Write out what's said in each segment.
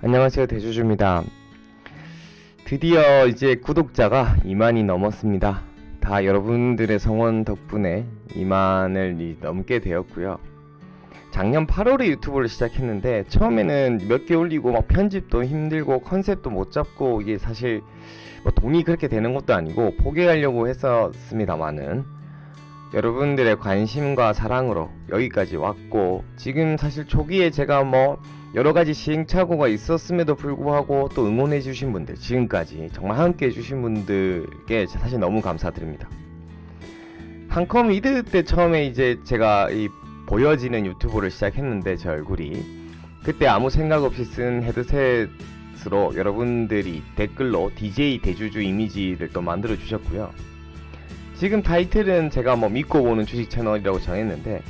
안녕하세요, 대주주입니다. 드디어 이제 구독자가 2만이 넘었습니다. 다 여러분들의 성원 덕분에 2만을 넘게 되었고요. 작년 8월에 유튜브를 시작했는데 처음에는 몇 개 올리고 막 편집도 힘들고 컨셉도 못 잡고 이게 사실 뭐 돈이 그렇게 되는 것도 아니고 포기하려고 했었습니다만은 여러분들의 관심과 사랑으로 여기까지 왔고, 지금 사실 초기에 제가 뭐 여러가지 시행착오가 있었음에도 불구하고 또 응원해주신 분들, 지금까지 정말 함께 해주신 분들께 사실 너무 감사드립니다. 한컴 위드 때 처음에 이제 제가 이 보여지는 유튜브를 시작했는데, 제 얼굴이 그때 아무 생각 없이 쓴 헤드셋으로 여러분들이 댓글로 DJ 대주주 이미지를 또 만들어 주셨고요. 지금 타이틀은 제가 뭐 믿고 보는 주식 채널이라고 정했는데,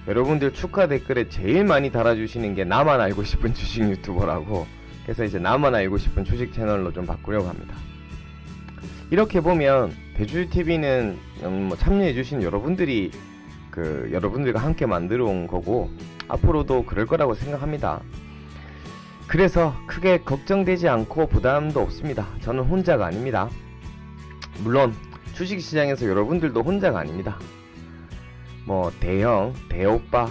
여러분들 축하 댓글에 제일 많이 달아주시는 게 나만 알고 싶은 주식 유튜버라고, 그래서 이제 나만 알고 싶은 주식 채널로 좀 바꾸려고 합니다. 이렇게 보면 대주주TV는 뭐 참여해주신 여러분들이 여러분들과 함께 만들어 온 거고 앞으로도 그럴 거라고 생각합니다. 그래서 크게 걱정되지 않고 부담도 없습니다. 저는 혼자가 아닙니다. 물론 주식시장에서 여러분들도 혼자가 아닙니다. 뭐 대형, 대오빠,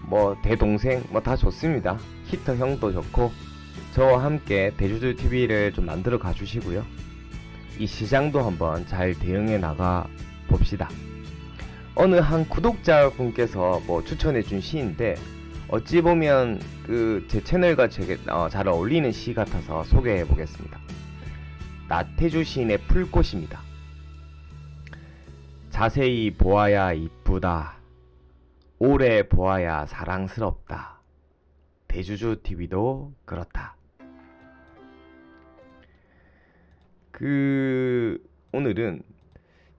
뭐 대동생 뭐 다 좋습니다. 히터 형도 좋고 저와 함께 대주주TV를 좀 만들어 가주시고요. 이 시장도 한번 잘 대응해 나가 봅시다. 어느 한 구독자분께서 뭐 추천해준 시인데, 어찌 보면 제 채널과 잘 어울리는 시 같아서 소개해 보겠습니다. 나태주 시인의 풀꽃입니다. 자세히 보아야 이쁘다. 오래 보아야 사랑스럽다. 대주주TV도 그렇다. 오늘은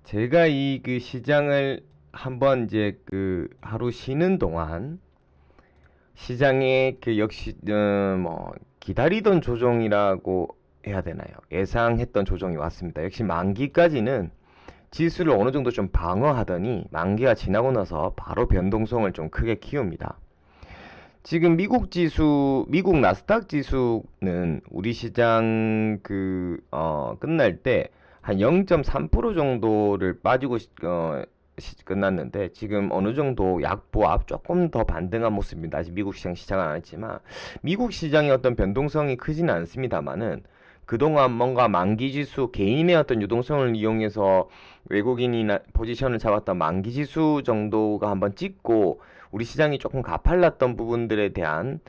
제가 이 시장을 한번 이제 하루 쉬는 동안 시장에 역시 뭐 기다리던 조정이라고 해야 되나요? 예상했던 조정이 왔습니다. 역시 만기까지는 지수를 어느 정도 좀 방어하더니 만기가 지나고 나서 바로 변동성을 좀 크게 키웁니다. 지금 미국 나스닥 지수는 우리 시장 끝날 때 한 0.3% 정도를 빠지고 끝났는데, 지금 어느 정도 약보합 조금 더 반등한 모습입니다. 아직 미국 시장은 안 했지만 미국 시장의 어떤 변동성이 크지는 않습니다만은, 그동안 뭔가 만기지수 개인의 어떤 유동성을 이용해서 외국인이나 포지션을 잡았던 만기지수 정도가 한번 찍고 우리 시장이 조금 가팔랐던 부분들에 대한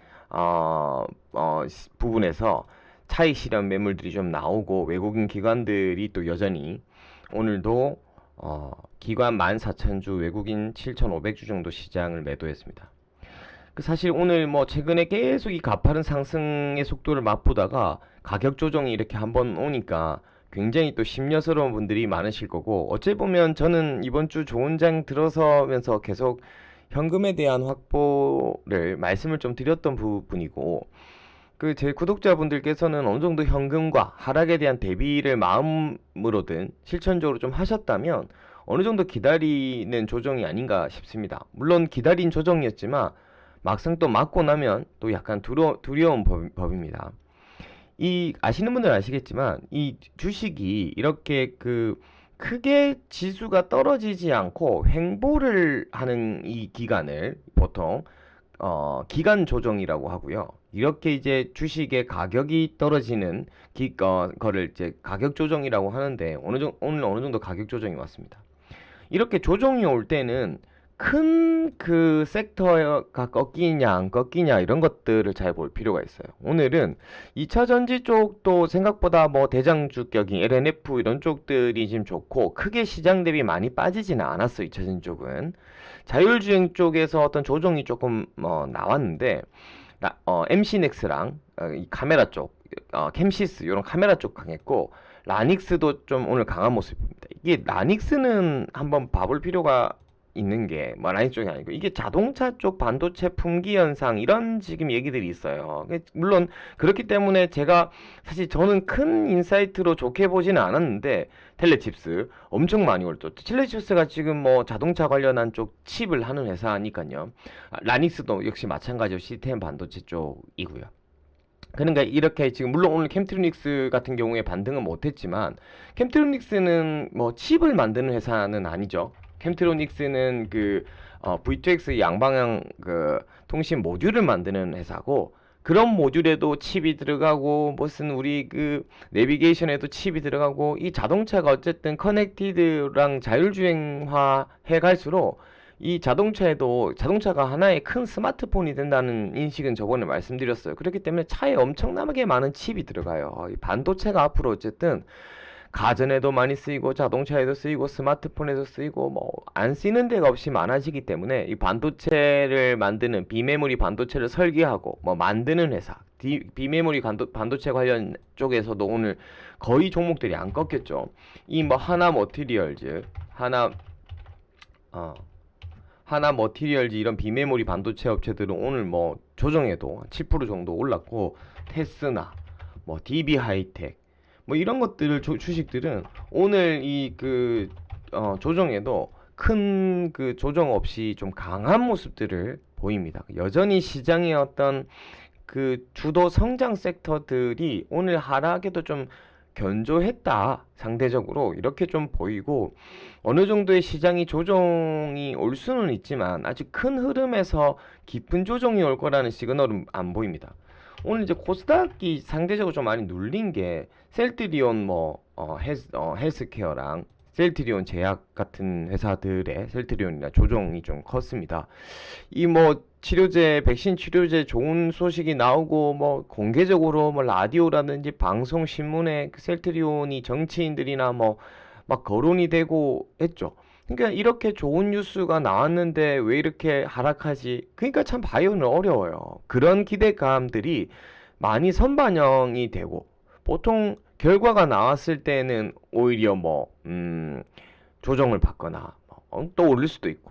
부분에서 차익 실현 매물들이 좀 나오고, 외국인 기관들이 또 여전히 오늘도 기관 14,000주, 외국인 7,500주 정도 시장을 매도했습니다. 사실 오늘 뭐 최근에 계속 이 가파른 상승의 속도를 맛보다가 가격 조정이 이렇게 한번 오니까 굉장히 또 심려스러운 분들이 많으실 거고, 어찌 보면 저는 이번 주 좋은 장 들어서면서 계속 현금에 대한 확보를 말씀을 좀 드렸던 부분이고, 제 구독자분들께서는 어느 정도 현금과 하락에 대한 대비를 마음으로든 실천적으로 좀 하셨다면 어느 정도 기다리는 조정이 아닌가 싶습니다. 물론 기다린 조정이었지만 막상 또 맞고 나면 또 약간 두려운 법입니다. 아시는 분들은 아시겠지만 이 주식이 이렇게 크게 지수가 떨어지지 않고 횡보를 하는 이 기간을 보통 기간 조정이라고 하고요. 이렇게 이제 주식의 가격이 떨어지는 거를 이제 가격 조정이라고 하는데, 오늘 어느 정도 가격 조정이 왔습니다. 이렇게 조정이 올 때는 큰 섹터가 꺾이냐 안 꺾이냐 이런 것들을 잘 볼 필요가 있어요. 오늘은 2차 전지 쪽도 생각보다 뭐 대장주격인 LNF 이런 쪽들이 지금 좋고, 크게 시장 대비 많이 빠지지는 않았어요. 2차 전지 쪽은 자율주행 쪽에서 어떤 조정이 조금 나왔는데, MC넥스랑 이 카메라 쪽, 캠시스 이런 카메라 쪽 강했고, 라닉스도 좀 오늘 강한 모습입니다. 이게 라닉스는 한번 봐볼 필요가 있는 게, 뭐 라닉스 쪽이 아니고 이게 자동차 쪽 반도체 품귀 현상 이런 지금 얘기들이 있어요. 물론 그렇기 때문에 제가 사실 저는 큰 인사이트로 좋게 보지는 않았는데, 텔레칩스 엄청 많이 올랐죠. 텔레칩스가 지금 뭐 자동차 관련한 쪽 칩을 하는 회사니까요. 라닉스도 역시 마찬가지로 시스템 반도체 쪽이고요. 그러니까 이렇게 지금 물론 오늘 캠트로닉스 같은 경우에 반등은 못했지만 캠트로닉스는 뭐 칩을 만드는 회사는 아니죠. 캠트로닉스는 그 V2X 양방향 그 통신 모듈을 만드는 회사고 그런 모듈에도 칩이 들어가고 무슨 우리 그 내비게이션에도 칩이 들어가고 이 자동차가 어쨌든 커넥티드랑 자율주행화 해 갈수록 이 자동차에도 자동차가 하나의 큰 스마트폰이 된다는 인식은 저번에 말씀드렸어요. 그렇기 때문에 차에 엄청나게 많은 칩이 들어가요. 이 반도체가 앞으로 어쨌든 가전에도 많이 쓰이고 자동차에도 쓰이고 스마트폰에도 쓰이고 뭐 안 쓰이는 데가 없이 많아지기 때문에 이 반도체를 만드는 비메모리 반도체를 설계하고 뭐 만드는 회사 비메모리 반도체 관련 쪽에서도 오늘 거의 종목들이 안 꺾였죠. 이 뭐 하나 머티리얼즈 어 하나 머티리얼즈 이런 비메모리 반도체 업체들은 오늘 뭐 조정에도 7% 정도 올랐고 테스나 뭐 DB 하이텍 뭐 이런 것들을 주식들은 오늘 이 그 조정에도 큰 그 조정 없이 좀 강한 모습들을 보입니다. 여전히 시장의 어떤 그 주도 성장 섹터들이 오늘 하락에도 좀 견조했다. 상대적으로 이렇게 좀 보이고 어느 정도의 시장이 조정이 올 수는 있지만 아직 큰 흐름에서 깊은 조정이 올 거라는 시그널은 안 보입니다. 오늘 이제 코스닥이 상대적으로 좀 많이 눌린 게 셀트리온 헬스케어랑 셀트리온 제약 같은 회사들의 셀트리온이나 조정이 좀 컸습니다. 이 뭐 치료제, 백신 치료제 좋은 소식이 나오고 뭐 공개적으로 뭐 라디오라든지 방송 신문에 그 셀트리온이 정치인들이나 뭐 막 거론이 되고 했죠. 그러니까 이렇게 좋은 뉴스가 나왔는데 왜 이렇게 하락하지? 그러니까 참 바이오는 어려워요. 그런 기대감들이 많이 선반영이 되고 보통 결과가 나왔을 때는 오히려 조정을 받거나 또 오를 수도 있고.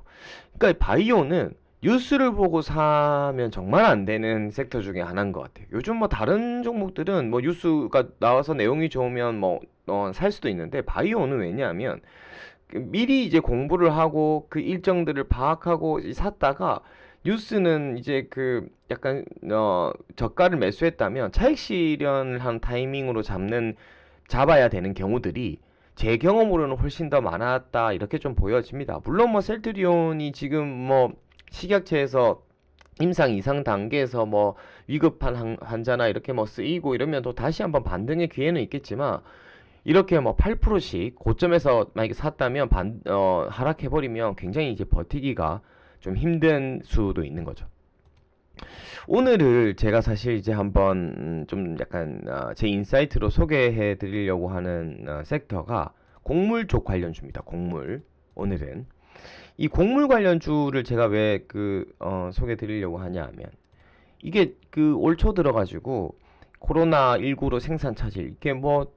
그러니까 바이오는 뉴스를 보고 사면 정말 안 되는 섹터 중에 하나인 것 같아요. 요즘 뭐 다른 종목들은 뭐 뉴스가 나와서 내용이 좋으면 살 수도 있는데 바이오는 왜냐하면 미리 이제 공부를 하고 그 일정들을 파악하고 샀다가 뉴스는 이제 그 약간 저가를 매수했다면 차익 실현을 한 타이밍으로 잡아야 되는 경우들이 제 경험으로는 훨씬 더 많았다 이렇게 좀 보여집니다. 물론 뭐 셀트리온이 지금 뭐 식약처에서 임상 이상 단계에서 뭐 위급한 환자나 이렇게 뭐 쓰이고 이러면 또 다시 한번 반등의 기회는 있겠지만 이렇게 뭐 8%씩 고점에서 만약에 샀다면 하락해버리면 굉장히 이제 버티기가 좀 힘든 수도 있는 거죠. 오늘을 제가 사실 이제 한번 좀 약간 제 인사이트로 소개해 드리려고 하는 섹터가 곡물 쪽 관련주입니다. 곡물. 오늘은 이 곡물 관련주를 제가 왜 소개해 드리려고 하냐 하면 이게 그 올 초 들어가지고 코로나19로 생산 차질 이게 뭐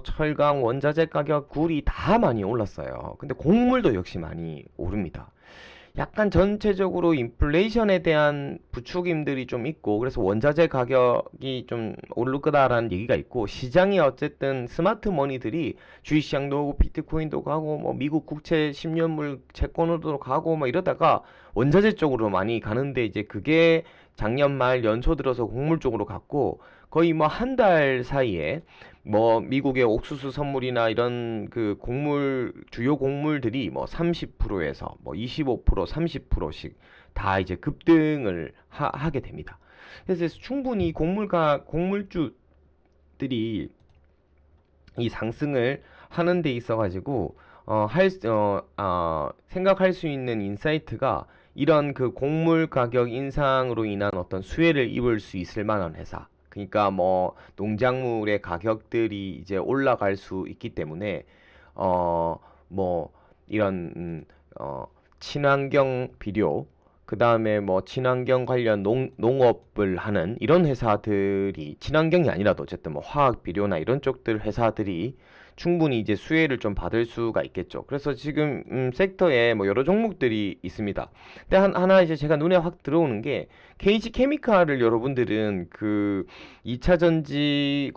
철강 원자재 가격 굴이 다 많이 올랐어요. 근데 곡물도 역시 많이 오릅니다. 약간 전체적으로 인플레이션에 대한 부추김들이 좀 있고 그래서 원자재 가격이 좀 오를 거다라는 얘기가 있고 시장이 어쨌든 스마트 머니들이 주식시장도 오고 비트코인도 가고 뭐 미국 국채 10년물 채권으로도 가고 뭐 이러다가 원자재 쪽으로 많이 가는데 이제 그게 작년 말 연초 들어서 곡물 쪽으로 갔고 거의 뭐 한 달 사이에 뭐 미국의 옥수수 선물이나 이런 그 주요 곡물들이 뭐 30%에서 뭐 25%, 30%씩 다 이제 급등을 하게 됩니다. 그래서 충분히 곡물주들이 이 상승을 하는 데 있어 가지고 생각할 수 있는 인사이트가 이런 그 곡물 가격 인상으로 인한 어떤 수혜를 입을 수 있을 만한 회사. 그러니까 뭐 농작물의 가격들이 이제 올라갈 수 있기 때문에 뭐 이런 친환경 비료 그다음에 뭐 친환경 관련 농업을 하는 이런 회사들이 친환경이 아니라도 어쨌든 뭐 화학 비료나 이런 쪽들 회사들이 충분히 이제 수혜를 좀 받을 수가 있겠죠. 그래서 지금 섹터에 뭐 여러 종목들이 있습니다. 근데 하나 이제 제가 눈에 확 들어오는 게 KG 케미칼을 여러분들은 그 2차 전지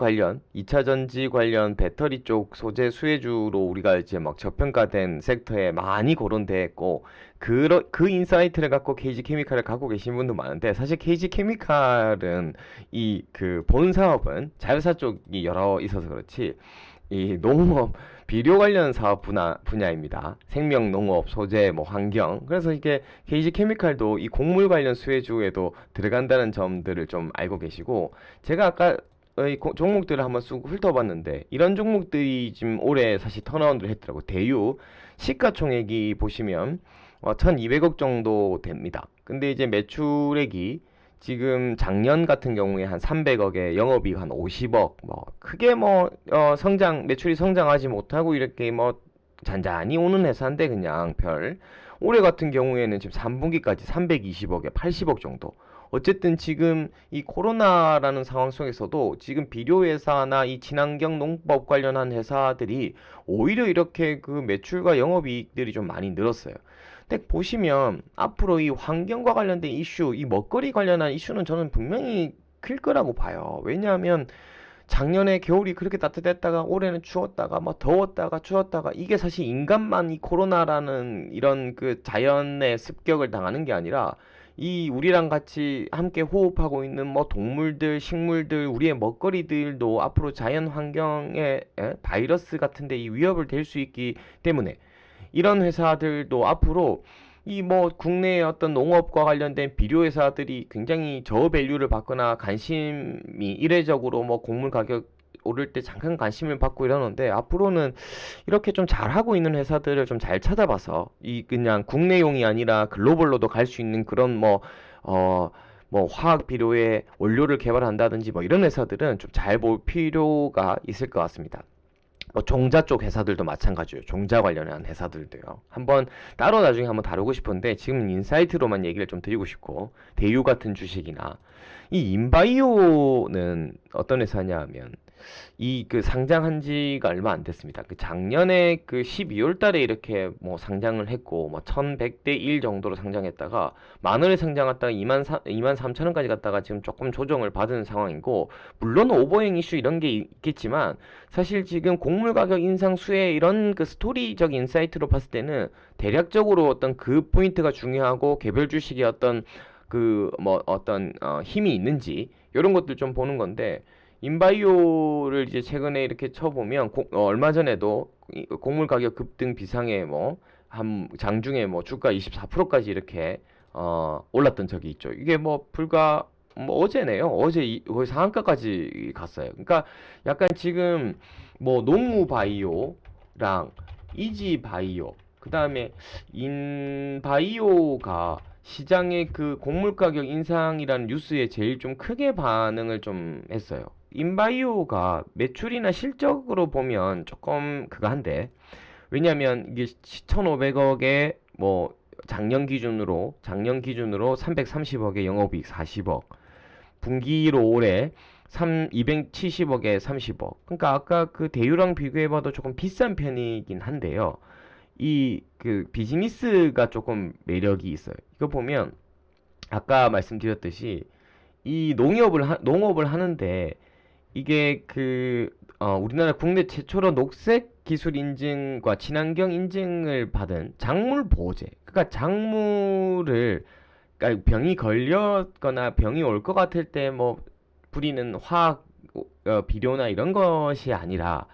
관련 배터리 쪽 소재 수혜주로 우리가 이제 막 저평가된 섹터에 많이 거론돼 있고 그 인사이트를 갖고 KG 케미칼을 갖고 계신 분도 많은데 사실 KG 케미칼은 이 그 본 사업은 자회사 쪽이 여러 있어서 그렇지 이 농업 비료 관련 사업 분야입니다. 생명 농업 소재 뭐 환경 그래서 이게 KG 케미칼도 이 곡물 관련 수혜주에도 들어간다는 점들을 좀 알고 계시고 제가 아까 이 종목들을 한번 쑥 훑어봤는데 이런 종목들이 지금 올해 사실 턴어라운드를 했더라고. 대유 시가총액이 보시면 1200억 정도 됩니다. 근데 이제 매출액이 지금 작년 같은 경우에 한 300억에 영업이익 한 50억 뭐 크게 뭐 매출이 성장하지 못하고 이렇게 뭐 잔잔히 오는 회사인데 그냥 별 올해 같은 경우에는 지금 3분기까지 320억에 80억 정도 어쨌든 지금 이 코로나라는 상황 속에서도 지금 비료회사나 이 친환경 농법 관련한 회사들이 오히려 이렇게 그 매출과 영업이익들이 좀 많이 늘었어요. 근데 보시면 앞으로 이 환경과 관련된 이슈, 이 먹거리 관련한 이슈는 저는 분명히 클 거라고 봐요. 왜냐하면 작년에 겨울이 그렇게 따뜻했다가 올해는 추웠다가 뭐 더웠다가 추웠다가 이게 사실 인간만 이 코로나라는 이런 그 자연의 습격을 당하는 게 아니라 이 우리랑 같이 함께 호흡하고 있는 뭐 동물들, 식물들, 우리의 먹거리들도 앞으로 자연 환경에 바이러스 같은데 이 위협을 될 수 있기 때문에 이런 회사들도 앞으로 이 뭐 국내의 어떤 농업과 관련된 비료 회사들이 굉장히 저밸류를 받거나 관심이 이례적으로 뭐 곡물 가격 오를 때 잠깐 관심을 받고 이러는데 앞으로는 이렇게 좀 잘하고 있는 회사들을 좀 잘 찾아봐서 이 그냥 국내용이 아니라 글로벌로도 갈 수 있는 그런 뭐 화학 비료의 원료를 개발한다든지 뭐 이런 회사들은 좀 잘 볼 필요가 있을 것 같습니다. 뭐 종자 쪽 회사들도 마찬가지예요. 종자 관련한 회사들도요. 한번 따로 나중에 한번 다루고 싶은데 지금 인사이트로만 얘기를 좀 드리고 싶고 대유 같은 주식이나 이 인바이오는 어떤 회사냐 하면 이 그 상장한 지가 얼마 안 됐습니다. 그 작년에 그 12월 달에 이렇게 뭐 상장을 했고 뭐 1100대 1 정도로 상장했다가 만 원에 상장했다가 2만 3천 원까지 갔다가 지금 조금 조정을 받은 상황이고 물론 오버행 이슈 이런 게 있겠지만 사실 지금 곡물 가격 인상 수혜 이런 그 스토리적 인사이트로 봤을 때는 대략적으로 어떤 그 포인트가 중요하고 개별 주식의 어떤 그 뭐 어떤 힘이 있는지 이런 것들 좀 보는 건데 인바이오를 이제 최근에 이렇게 쳐보면 얼마 전에도 곡물 가격 급등 비상에 뭐 한 장중에 뭐 주가 24%까지 이렇게 올랐던 적이 있죠. 이게 뭐 불과 뭐 어제네요. 어제 거의 상한가까지 갔어요. 그러니까 약간 지금 뭐 농우바이오랑 이지바이오 그다음에 인바이오가 시장의 그 곡물 가격 인상이라는 뉴스에 제일 좀 크게 반응을 좀 했어요. 인바이오가 매출이나 실적으로 보면 조금 그거 한데 왜냐면 이게 1,500억에 뭐 작년 기준으로 330억에 영업이익 40억 분기로 올해 270억에 30억 그러니까 아까 그 대유랑 비교해봐도 조금 비싼 편이긴 한데요. 이 그 비즈니스가 조금 매력이 있어요. 이거 보면 아까 말씀드렸듯이 이 농업을 하는데 이게 우리나라 국내 최초로 녹색 기술 인증과 친환경 인증을 받은 작물 보호제. 그러니까 작물을 그러니까 병이 걸렸거나 병이 올 것 같을 때 뭐 뿌리는 화학 비료나 이런 것이 아니라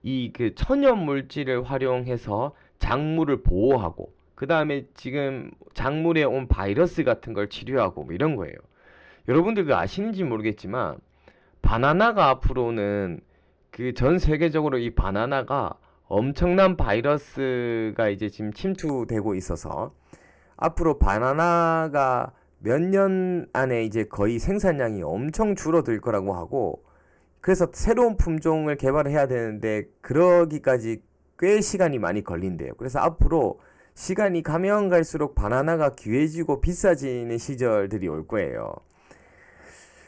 이 그 천연 물질을 활용해서 작물을 보호하고 그 다음에 지금 작물에 온 바이러스 같은 걸 치료하고 뭐 이런 거예요. 여러분들 그 아시는지 모르겠지만 바나나가 앞으로는 그 전 세계적으로 이 바나나가 엄청난 바이러스가 이제 지금 침투되고 있어서 앞으로 바나나가 몇 년 안에 이제 거의 생산량이 엄청 줄어들 거라고 하고 그래서 새로운 품종을 개발해야 되는데 그러기까지 꽤 시간이 많이 걸린대요. 그래서 앞으로 시간이 가면 갈수록 바나나가 귀해지고 비싸지는 시절들이 올 거예요.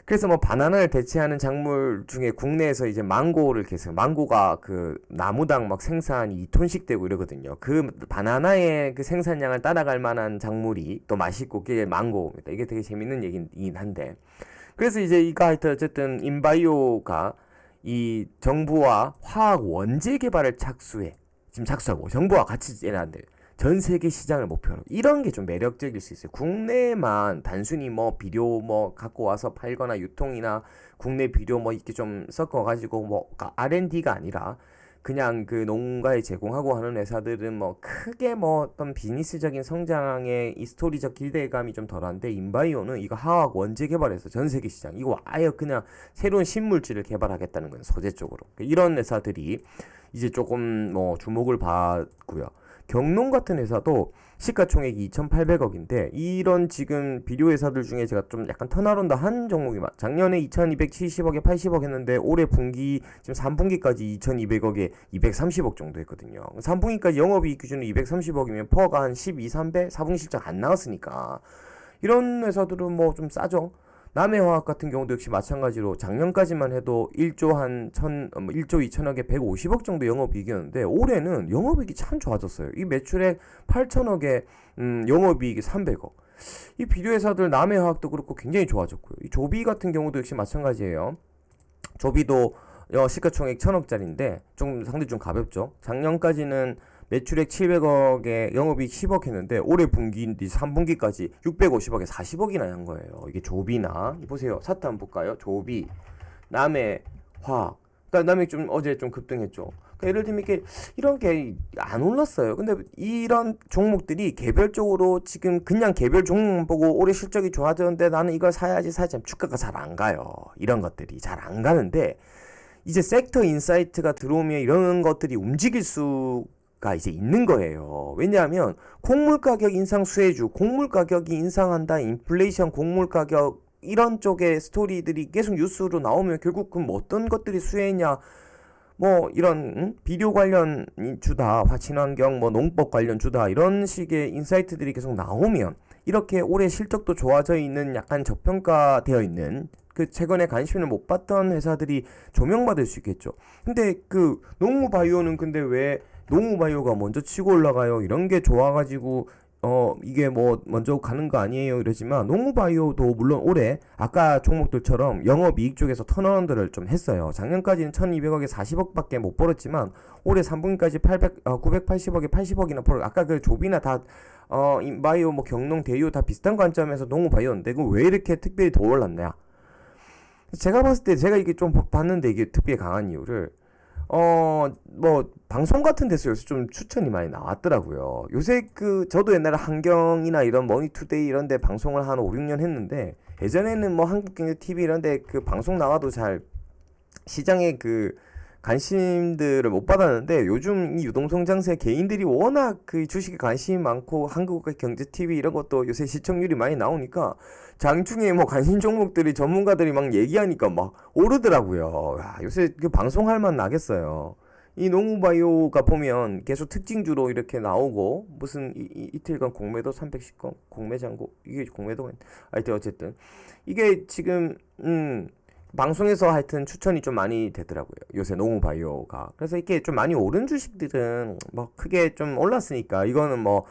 그래서 뭐 바나나를 대체하는 작물 중에 국내에서 이제 망고를 계세요. 망고가 그 나무당 막 생산이 2톤씩 되고 이러거든요. 그 바나나의 그 생산량을 따라갈 만한 작물이 또 맛있고 그게 망고입니다. 이게 되게 재밌는 얘기긴 한데. 그래서 이제 이거 하여튼 어쨌든 인바이오가 이 정부와 화학 원재 개발을 착수해. 지금 착수하고 정부와 같이 일하는데 전 세계 시장을 목표로 이런 게 좀 매력적일 수 있어요. 국내만 단순히 뭐 비료 뭐 갖고 와서 팔거나 유통이나 국내 비료 뭐 이렇게 좀 섞어 가지고 뭐 R&D가 아니라 그냥 그 농가에 제공하고 하는 회사들은 뭐 크게 뭐 어떤 비즈니스적인 성장의 이 스토리적 기대감이 좀 덜한데 인바이오는 이거 화학 원재 개발해서 전 세계 시장 이거 아예 그냥 새로운 신물질을 개발하겠다는 거예요. 소재 쪽으로. 이런 회사들이 이제 조금 뭐 주목을 받고요. 경농 같은 회사도 시가총액이 2,800억인데 이런 지금 비료 회사들 중에 제가 좀 약간 턴어라운드 한 종목이 작년에 2,270억에 80억 했는데 올해 분기 지금 3분기까지 2,200억에 230억 정도 했거든요. 3분기까지 영업이익 기준으로 230억이면 퍼가 한 12, 3배 4분기 실적 안 나왔으니까 이런 회사들은 뭐 좀 싸죠. 남해화학 같은 경우도 역시 마찬가지로 작년까지만 해도 1조 2천억에 150억 정도 영업이익이었는데 올해는 영업이익이 참 좋아졌어요. 이 매출액 8천억에 영업이익이 300억. 이 비료회사들 남해화학도 그렇고 굉장히 좋아졌고요. 이 조비 같은 경우도 역시 마찬가지예요. 조비도 시가총액 1,000억짜리인데 좀 상당히 좀 가볍죠. 작년까지는 매출액 700억에 영업이익 10억 했는데 올해 분기 3분기까지 650억에 40억이나 한 거예요. 이게 조비나 보세요. 차트 한번 볼까요? 조비, 남해화학. 그러니까 남해 좀 어제 좀 급등했죠. 그러니까 예를 들면 이런 게 안 올랐어요. 근데 이런 종목들이 개별적으로 지금 그냥 개별 종목 보고 올해 실적이 좋아졌는데 나는 이걸 사야지 주가가 잘 안 가요. 이런 것들이 잘 안 가는데 이제 섹터 인사이트가 들어오면 이런 것들이 움직일 수가 이제 있는 거예요. 왜냐하면 곡물 가격 인상 수혜주, 곡물 가격이 인상한다, 인플레이션 곡물 가격 이런 쪽의 스토리들이 계속 뉴스로 나오면 결국 그럼 어떤 것들이 수혜냐? 뭐 이런 비료 관련 주다, 친환경 뭐 농법 관련 주다 이런 식의 인사이트들이 계속 나오면 이렇게 올해 실적도 좋아져 있는 약간 저평가되어 있는 그 최근에 관심을 못 받던 회사들이 조명받을 수 있겠죠. 근데 그 농우바이오는 근데 왜 농우바이오가 먼저 치고 올라가요? 이런 게 좋아가지고 이게 뭐 먼저 가는 거 아니에요 이러지만 농우바이오도 물론 올해 아까 종목들처럼 영업이익 쪽에서 턴어라운드를 좀 했어요. 작년까지는 1200억에 40억밖에 못 벌었지만 올해 3분기까지 980억에 80억이나 벌어. 아까 그 조비나 다 인바이오 뭐 경농 대유 다 비슷한 관점에서 농우바이오인데 그 왜 이렇게 특별히 더 올랐냐? 제가 봤을 때 제가 이게 좀 봤는데 이게 특별히 강한 이유를 뭐 방송 같은 데서 요새 좀 추천이 많이 나왔더라고요. 요새 그 저도 옛날에 한경이나 이런 머니투데이 이런 데 방송을 한 5, 6년 했는데 예전에는 뭐 한국경제TV 이런 데 그 방송 나와도 잘 시장에 그 관심들을 못 받았는데 요즘 이 유동성 장세 개인들이 워낙 그 주식에 관심이 많고 한국경제TV 이런 것도 요새 시청률이 많이 나오니까 장중에 뭐 관심 종목들이 전문가들이 막 얘기하니까 막 오르더라고요. 야, 요새 그 방송할 만 나겠어요. 이 농우바이오가 보면 계속 특징주로 이렇게 나오고 무슨 이틀간 공매도 310건 공매장고 이게 공매도가 하여튼 어쨌든 이게 지금 방송에서 하여튼 추천이 좀 많이 되더라고요. 요새 농우바이오가. 그래서 이렇게 좀 많이 오른 주식들은 뭐 크게 좀 올랐으니까 이거는 뭐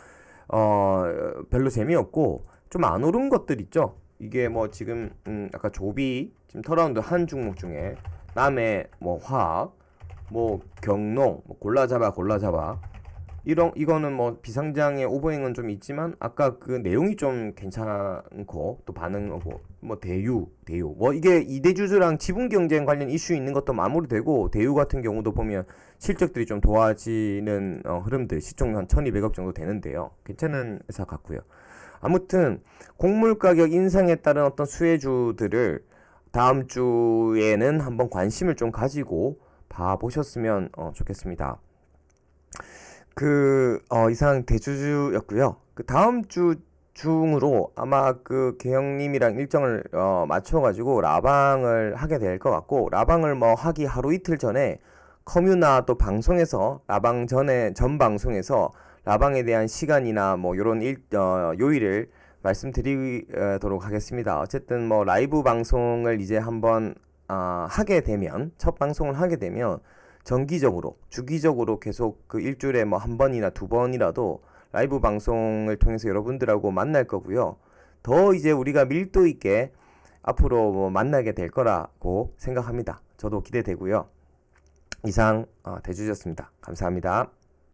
별로 재미없고 좀 안 오른 것들 있죠. 이게 뭐 지금 아까 조비 지금 턴어라운드 한 종목 중에 남해 뭐 화학 뭐 경농 뭐 골라잡아 이거는 뭐 비상장의 오버행은 좀 있지만 아까 그 내용이 좀 괜찮고 또 반응하고 뭐 대유 뭐 이게 이대주주랑 지분 경쟁 관련 이슈 있는 것도 마무리되고 대유 같은 경우도 보면 실적들이 좀 좋아지는 흐름들 시총 한 1200억 정도 되는데요. 괜찮은 회사 같고요. 아무튼 곡물 가격 인상에 따른 어떤 수혜주들을 다음 주에는 한번 관심을 좀 가지고 봐보셨으면 좋겠습니다. 이상 대주주였고요. 그 다음 주 중으로 아마 그 개영님이랑 일정을 맞춰가지고 라방을 하게 될 것 같고 라방을 뭐 하기 하루 이틀 전에 커뮤나 또 방송에서 라방 전 방송에서 라방에 대한 시간이나 뭐 요런 요일을 말씀드리도록 하겠습니다. 어쨌든 뭐 라이브 방송을 이제 한번 하게 되면, 첫 방송을 하게 되면 정기적으로 주기적으로 계속 그 일주일에 뭐 한 번이나 두 번이라도 라이브 방송을 통해서 여러분들하고 만날 거고요. 더 이제 우리가 밀도 있게 앞으로 뭐 만나게 될 거라고 생각합니다. 저도 기대되고요. 이상 대주셨습니다. 감사합니다.